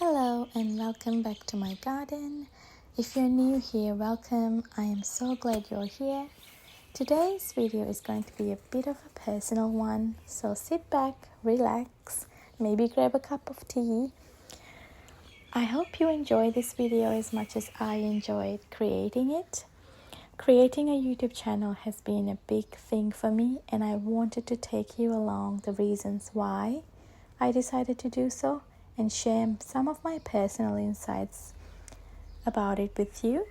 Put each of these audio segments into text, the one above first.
Hello and welcome back to my garden. If you're new here, welcome. I am so glad you're here. Today's video is going to be a bit of a personal one, so sit back, relax, maybe grab a cup of tea. I hope you enjoy this video as much as I enjoyed creating it. Creating a YouTube channel has been a big thing for me, and I wanted to take you along the reasons why I decided to do so and share some of my personal insights about it with you.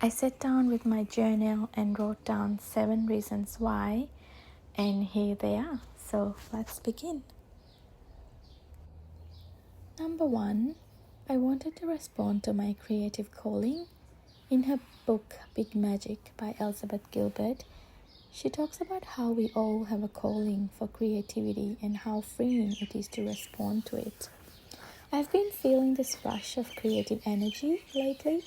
I sat down with my journal and wrote down 7 reasons why, and here they are. So let's begin. Number 1, I wanted to respond to my creative calling. In her book Big Magic by Elizabeth Gilbert, she talks about how we all have a calling for creativity and how freeing it is to respond to it. I've been feeling this rush of creative energy lately,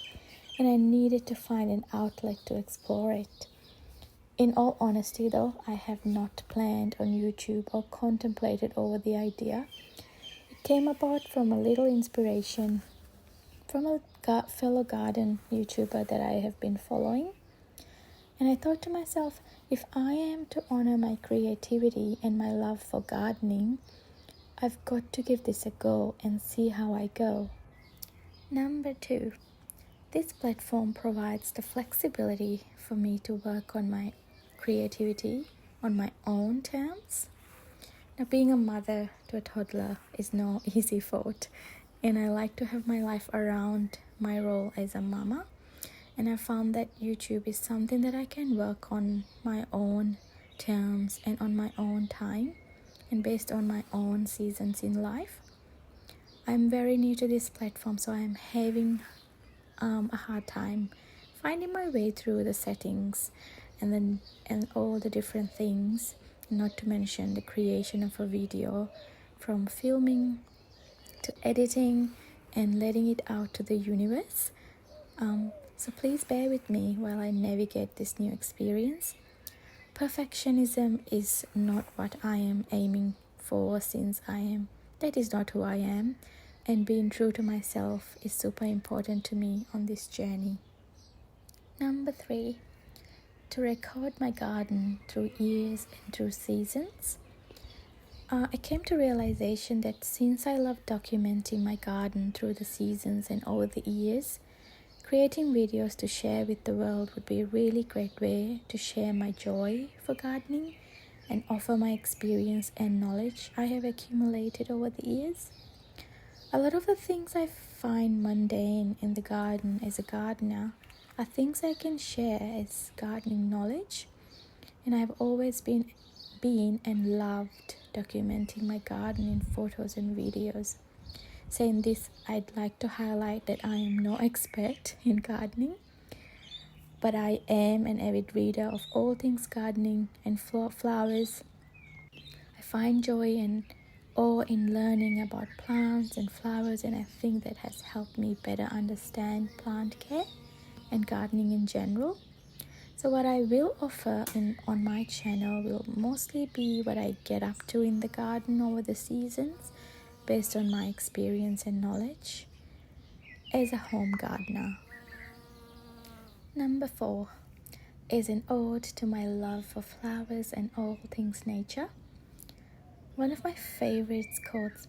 and I needed to find an outlet to explore it. In all honesty though, I have not planned on YouTube or contemplated over the idea. It came about from a little inspiration from a fellow garden YouTuber that I have been following. And I thought to myself, if I am to honor my creativity and my love for gardening, I've got to give this a go and see how I go. Number 2, this platform provides the flexibility for me to work on my creativity on my own terms. Now, being a mother to a toddler is no easy feat, and I like to have my life around my role as a mama. And I found that YouTube is something that I can work on my own terms and on my own time and based on my own seasons in life. I'm very new to this platform, so I'm having a hard time finding my way through the settings and all the different things, not to mention the creation of a video, from filming to editing and letting it out to the universe. So please bear with me while I navigate this new experience. Perfectionism is not what I am aiming for, since that is not who I am, and being true to myself is super important to me on this journey. Number 3, to record my garden through years and through seasons. I came to realization that since I love documenting my garden through the seasons and over the years, creating videos to share with the world would be a really great way to share my joy for gardening and offer my experience and knowledge I have accumulated over the years. A lot of the things I find mundane in the garden as a gardener are things I can share as gardening knowledge, and I've always been and loved documenting my garden in photos and videos. Saying this, I'd like to highlight that I am no expert in gardening, but I am an avid reader of all things gardening and flowers. I find joy and awe in learning about plants and flowers, and I think that has helped me better understand plant care and gardening in general. So what I will offer on my channel will mostly be what I get up to in the garden over the seasons, based on my experience and knowledge as a home gardener. Number 4 is an ode to my love for flowers and all things nature. One of my favorite quotes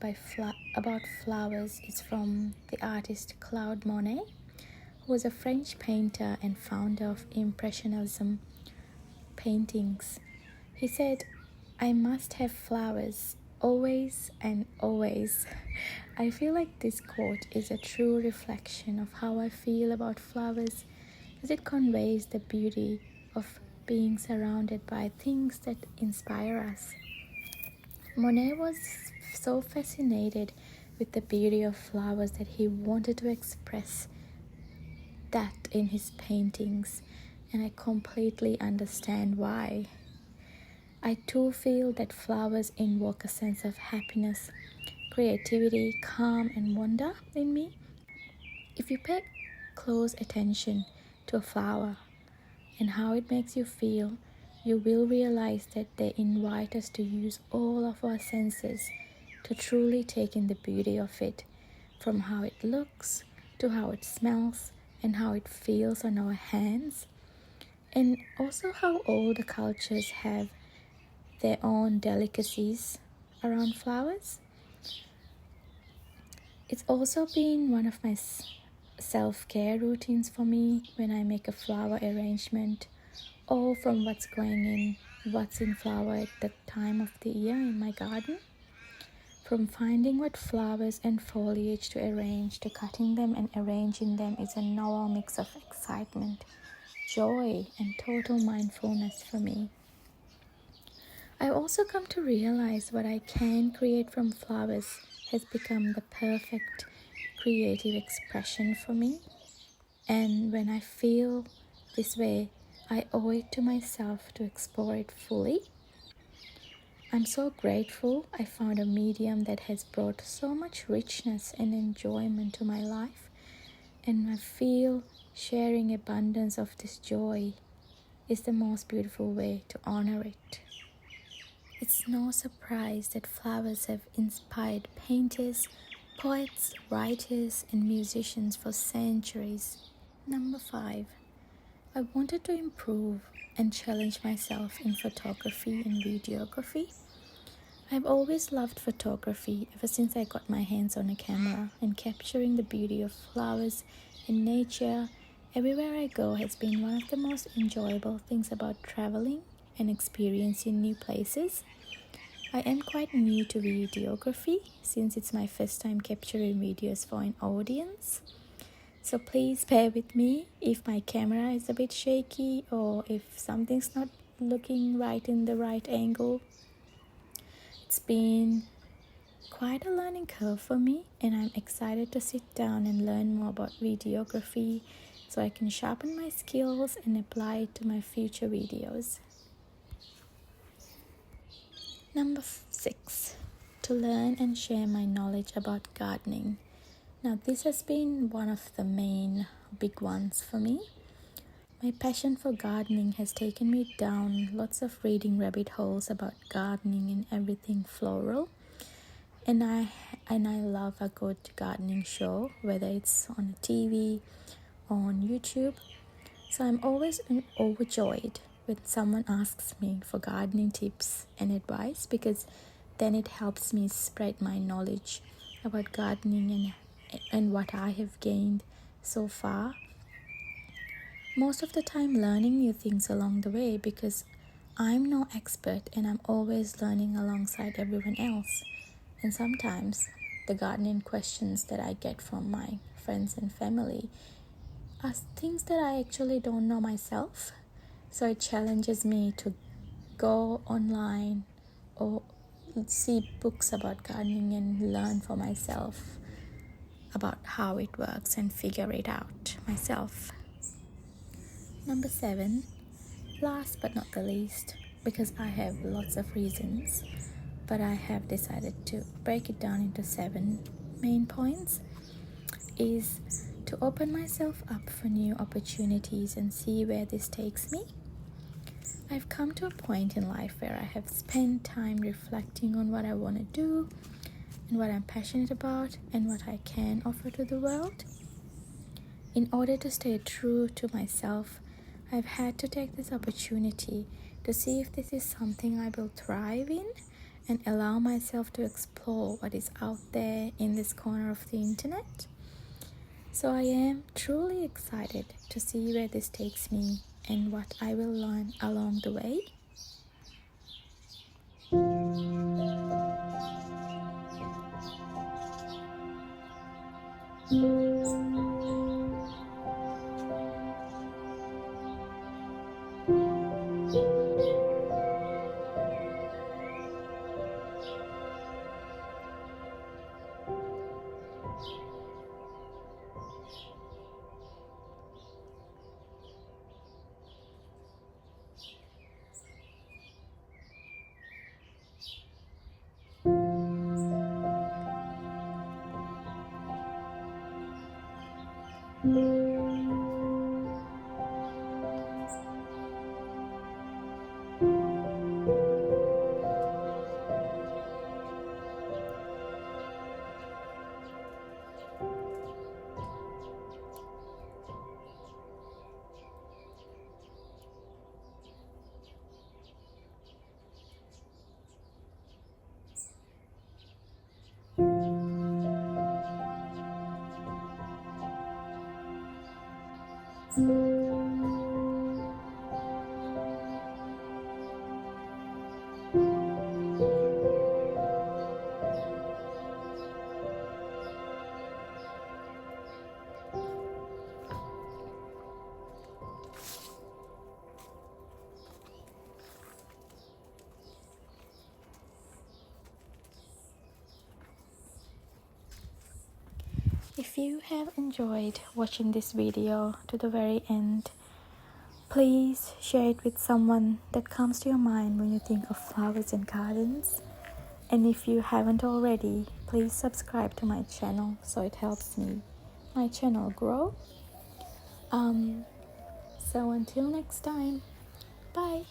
about flowers is from the artist Claude Monet, who was a French painter and founder of Impressionism paintings. He said, "I must have flowers always and always." I feel like this quote is a true reflection of how I feel about flowers, as it conveys the beauty of being surrounded by things that inspire us. Monet was so fascinated with the beauty of flowers that he wanted to express that in his paintings, and I completely understand why. I too feel that flowers invoke a sense of happiness, creativity, calm, and wonder in me. If you pay close attention to a flower and how it makes you feel, you will realize that they invite us to use all of our senses to truly take in the beauty of it, from how it looks to how it smells and how it feels on our hands, and also how all the cultures have their own delicacies around flowers. It's also been one of my self-care routines for me when I make a flower arrangement, all from what's in flower at the time of the year in my garden. From finding what flowers and foliage to arrange to cutting them and arranging them is a novel mix of excitement, joy, and total mindfulness for me. I've also come to realize what I can create from flowers has become the perfect creative expression for me. And when I feel this way, I owe it to myself to explore it fully. I'm so grateful I found a medium that has brought so much richness and enjoyment to my life, and I feel sharing abundance of this joy is the most beautiful way to honor it. It's no surprise that flowers have inspired painters, poets, writers, and musicians for centuries. Number 5. I wanted to improve and challenge myself in photography and videography. I've always loved photography ever since I got my hands on a camera, and capturing the beauty of flowers and nature everywhere I go has been one of the most enjoyable things about traveling and experiencing new places. I am quite new to videography since it's my first time capturing videos for an audience. So please bear with me if my camera is a bit shaky or if something's not looking right in the right angle. It's been quite a learning curve for me, and I'm excited to sit down and learn more about videography so I can sharpen my skills and apply it to my future videos. Number 6. To learn and share my knowledge about gardening. Now, this has been one of the main big ones for me. My passion for gardening has taken me down lots of reading rabbit holes about gardening and everything floral. And I love a good gardening show, whether it's on TV or on YouTube. So I'm always overjoyed when someone asks me for gardening tips and advice, because then it helps me spread my knowledge about gardening and what I have gained so far. Most of the time learning new things along the way, because I'm no expert and I'm always learning alongside everyone else. And sometimes the gardening questions that I get from my friends and family are things that I actually don't know myself. So it challenges me to go online or see books about gardening and learn for myself about how it works and figure it out myself. Number 7, last but not the least, because I have lots of reasons, but I have decided to break it down into 7 main points, is to open myself up for new opportunities and see where this takes me. I've come to a point in life where I have spent time reflecting on what I want to do and what I'm passionate about and what I can offer to the world. In order to stay true to myself, I've had to take this opportunity to see if this is something I will thrive in and allow myself to explore what is out there in this corner of the internet. So I am truly excited to see where this takes me and what I will learn along the way. If you have enjoyed watching this video to the very end, please share it with someone that comes to your mind when you think of flowers and gardens. And if you haven't already, please subscribe to my channel so it helps my channel grow. So until next time, bye.